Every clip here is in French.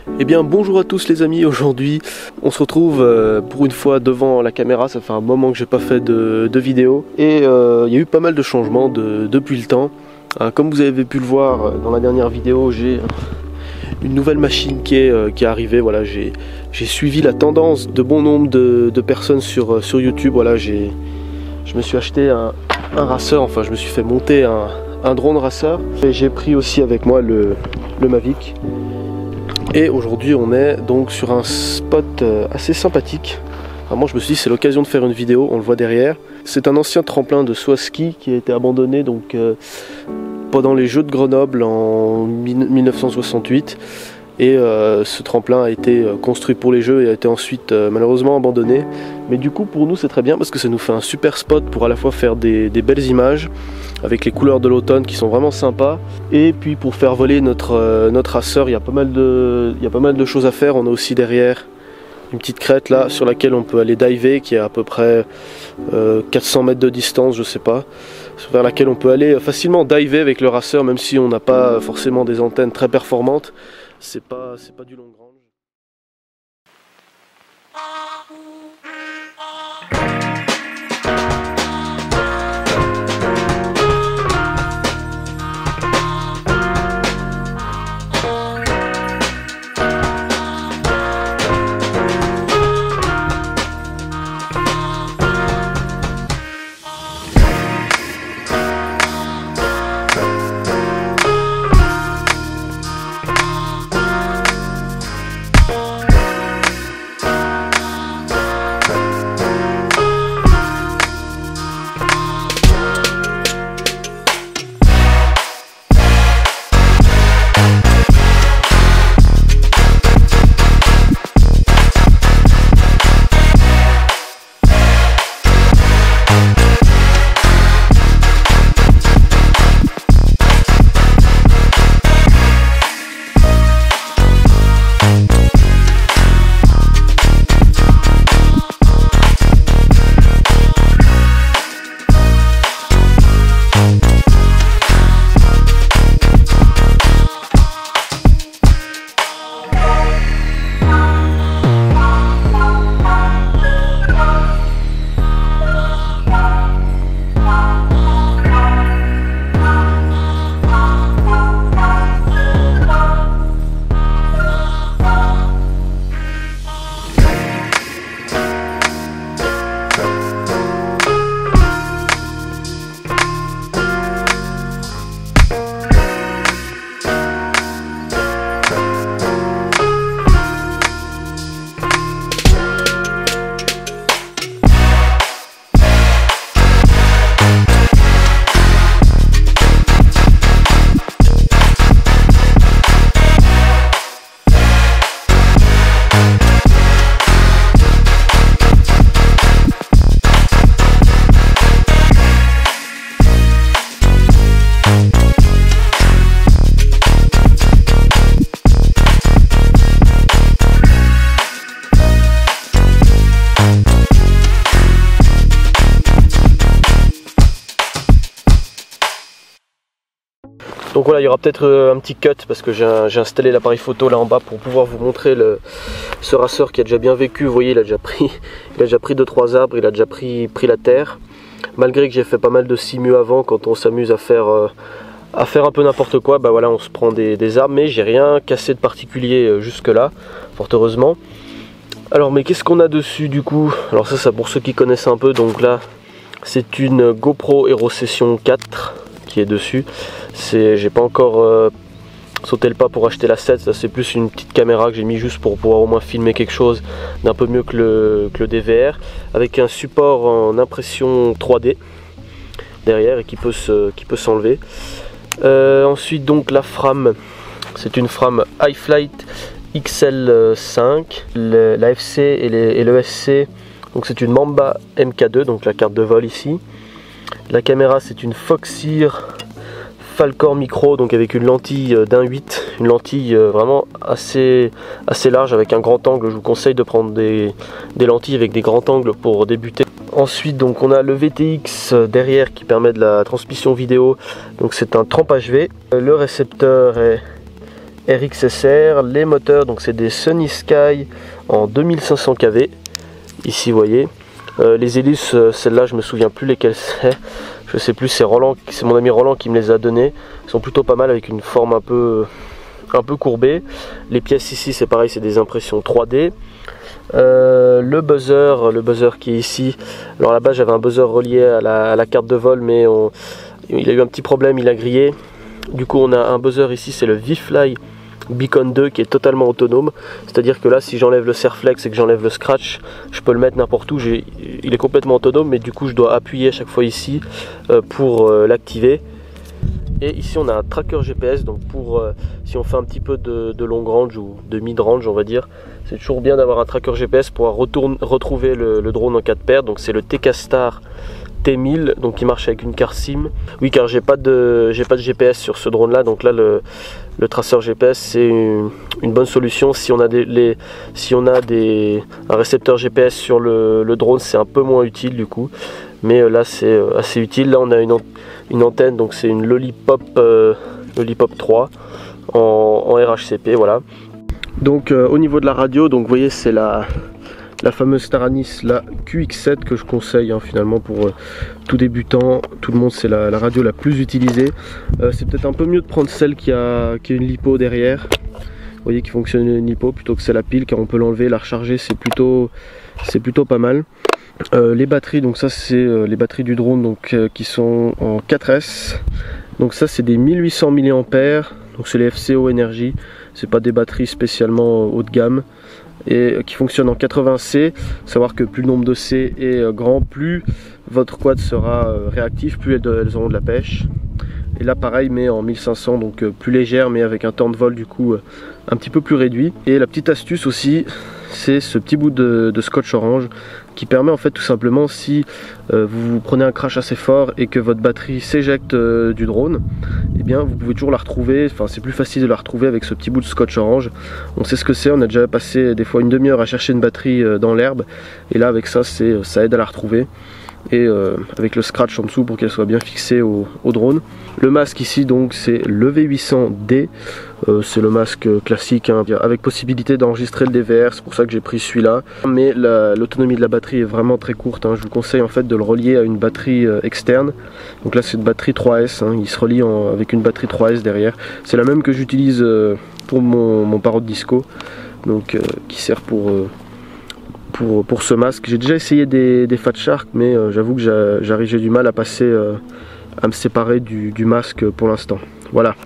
Eh bien bonjour à tous les amis, aujourd'hui on se retrouve pour une fois devant la caméra. Ça fait un moment que j'ai pas fait de vidéo et il y a eu pas mal de changements depuis le temps. Comme vous avez pu le voir dans la dernière vidéo, j'ai une nouvelle machine qui est arrivée. Voilà, j'ai suivi la tendance de bon nombre de personnes sur YouTube. Voilà, je me suis acheté un racer, enfin je me suis fait monter un drone racer et j'ai pris aussi avec moi le Mavic. Et aujourd'hui on est donc sur un spot assez sympathique. Vraiment je me suis dit c'est l'occasion de faire une vidéo, on le voit derrière. C'est un ancien tremplin de saut à ski qui a été abandonné donc pendant les Jeux de Grenoble en 1968. Et ce tremplin a été construit pour les Jeux et a été ensuite malheureusement abandonné. Mais du coup pour nous c'est très bien parce que ça nous fait un super spot pour à la fois faire des belles images avec les couleurs de l'automne qui sont vraiment sympas, et puis pour faire voler notre racer, il y a pas mal de choses à faire. On a aussi derrière une petite crête là sur laquelle on peut aller diver, qui est à peu près 400 mètres de distance, je sais pas, vers laquelle on peut aller facilement diver avec le racer, même si on n'a pas forcément des antennes très performantes. C'est pas du long range. Donc voilà, il y aura peut-être un petit cut parce que j'ai installé l'appareil photo là en bas pour pouvoir vous montrer ce racer qui a déjà bien vécu. Vous voyez, il a déjà pris 2-3 arbres, il a déjà pris la terre. Malgré que j'ai fait pas mal de simu avant, quand on s'amuse à faire un peu n'importe quoi, bah voilà, on se prend des arbres, mais j'ai rien cassé de particulier jusque là, fort heureusement. Alors mais qu'est-ce qu'on a dessus du coup? Alors ça pour ceux qui connaissent un peu, donc là c'est une GoPro Hero Session 4 qui est dessus. J'ai pas encore sauté le pas pour acheter la 7, ça c'est plus une petite caméra que j'ai mis juste pour pouvoir au moins filmer quelque chose d'un peu mieux que le DVR, avec un support en impression 3D derrière et qui peut s'enlever. Ensuite donc la frame, c'est une frame iFlight XL5, l'AFC et le SC, donc c'est une Mamba MK2, donc la carte de vol ici. La caméra c'est une Foxeer Falcor Micro, donc avec une lentille d'1.8, une lentille vraiment assez large avec un grand angle. Je vous conseille de prendre des lentilles avec des grands angles pour débuter. Ensuite donc on a le VTX derrière qui permet de la transmission vidéo, donc c'est un 30 HV. Le récepteur RXSR. Les moteurs, donc c'est des Sunny Sky en 2500 kV. Ici vous voyez. Les hélices, celles-là je me souviens plus lesquelles c'est. Je sais plus, c'est Roland, c'est mon ami Roland qui me les a données. Ils sont plutôt pas mal avec une forme un peu courbée. Les pièces ici c'est pareil, c'est des impressions 3D. Le buzzer qui est ici. Alors à la base j'avais un buzzer relié à la carte de vol, mais il a eu un petit problème, il a grillé. Du coup on a un buzzer ici, c'est le V-Fly Beacon 2 qui est totalement autonome. C'est à dire que là si j'enlève le Serflex et que j'enlève le scratch, je peux le mettre n'importe où. Il est complètement autonome, mais du coup je dois appuyer à chaque fois ici pour l'activer. Et ici on a un tracker GPS, donc pour si on fait un petit peu de long range ou de mid range on va dire, c'est toujours bien d'avoir un tracker GPS pour retrouver le drone en 4 paires. Donc c'est le TK-Star T1000, donc qui marche avec une carte SIM. Oui, car j'ai pas de GPS sur ce drone là, donc là le traceur GPS c'est une bonne solution. Si on a un récepteur GPS sur le drone, c'est un peu moins utile du coup, mais là c'est assez utile. Là on a une antenne, donc c'est une Lollipop 3 en RHCP, voilà. Donc au niveau de la radio, donc vous voyez c'est la fameuse Taranis, la QX7 que je conseille finalement pour tout débutant, tout le monde, c'est la radio la plus utilisée. C'est peut-être un peu mieux de prendre celle qui a une lipo derrière, vous voyez, qui fonctionne une lipo, plutôt que celle à pile, car on peut l'enlever, la recharger, c'est plutôt pas mal. Les batteries, donc ça c'est les batteries du drone, donc qui sont en 4S, donc ça c'est des 1800 mAh, donc c'est les FCO Energy, c'est pas des batteries spécialement haut de gamme, et qui fonctionnent en 80C. Savoir que plus le nombre de C est grand, plus votre quad sera réactif, plus elles auront de la pêche. Et là pareil, mais en 1500, donc plus légère, mais avec un temps de vol du coup un petit peu plus réduit. Et la petite astuce aussi, c'est ce petit bout de scotch orange qui permet en fait tout simplement, si vous prenez un crash assez fort et que votre batterie s'éjecte du drone, et bien vous pouvez toujours la retrouver. Enfin c'est plus facile de la retrouver avec ce petit bout de scotch orange. On sait ce que c'est, on a déjà passé des fois une demi-heure à chercher une batterie dans l'herbe, et là avec ça ça aide à la retrouver. Et avec le scratch en dessous pour qu'elle soit bien fixée au drone. Le masque ici donc c'est le V800D, c'est le masque classique avec possibilité d'enregistrer le DVR, c'est pour ça que j'ai pris celui-là. Mais l'autonomie de la batterie est vraiment très courte, je vous conseille en fait de le relier à une batterie externe. Donc là c'est une batterie 3S, il se relie avec une batterie 3S derrière. C'est la même que j'utilise pour mon Parrot Disco, donc qui sert pour ce masque. J'ai déjà essayé des Fat Shark, mais j'avoue que j'ai du mal à me séparer du masque pour l'instant. Voilà.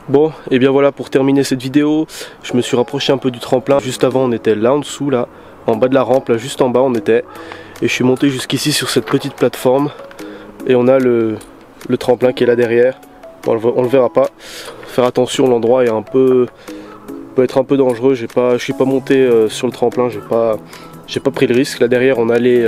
Bon, et bien voilà, pour terminer cette vidéo, je me suis rapproché un peu du tremplin. Juste avant on était là en dessous, là, en bas de la rampe, là juste en bas on était. Et je suis monté jusqu'ici sur cette petite plateforme. Et on a le tremplin qui est là derrière. on le verra pas. Faire attention, l'endroit est peut être un peu dangereux. Je suis pas monté sur le tremplin, j'ai pas pris le risque. Là derrière on a les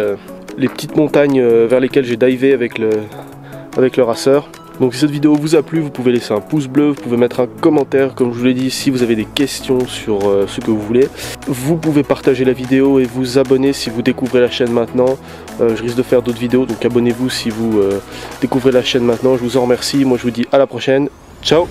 petites montagnes vers lesquelles j'ai divé avec le racer. Donc si cette vidéo vous a plu, vous pouvez laisser un pouce bleu, vous pouvez mettre un commentaire, comme je vous l'ai dit, si vous avez des questions sur ce que vous voulez. Vous pouvez partager la vidéo et vous abonner si vous découvrez la chaîne maintenant. Je risque de faire d'autres vidéos, donc abonnez-vous si vous découvrez la chaîne maintenant. Je vous en remercie, moi je vous dis à la prochaine. Ciao!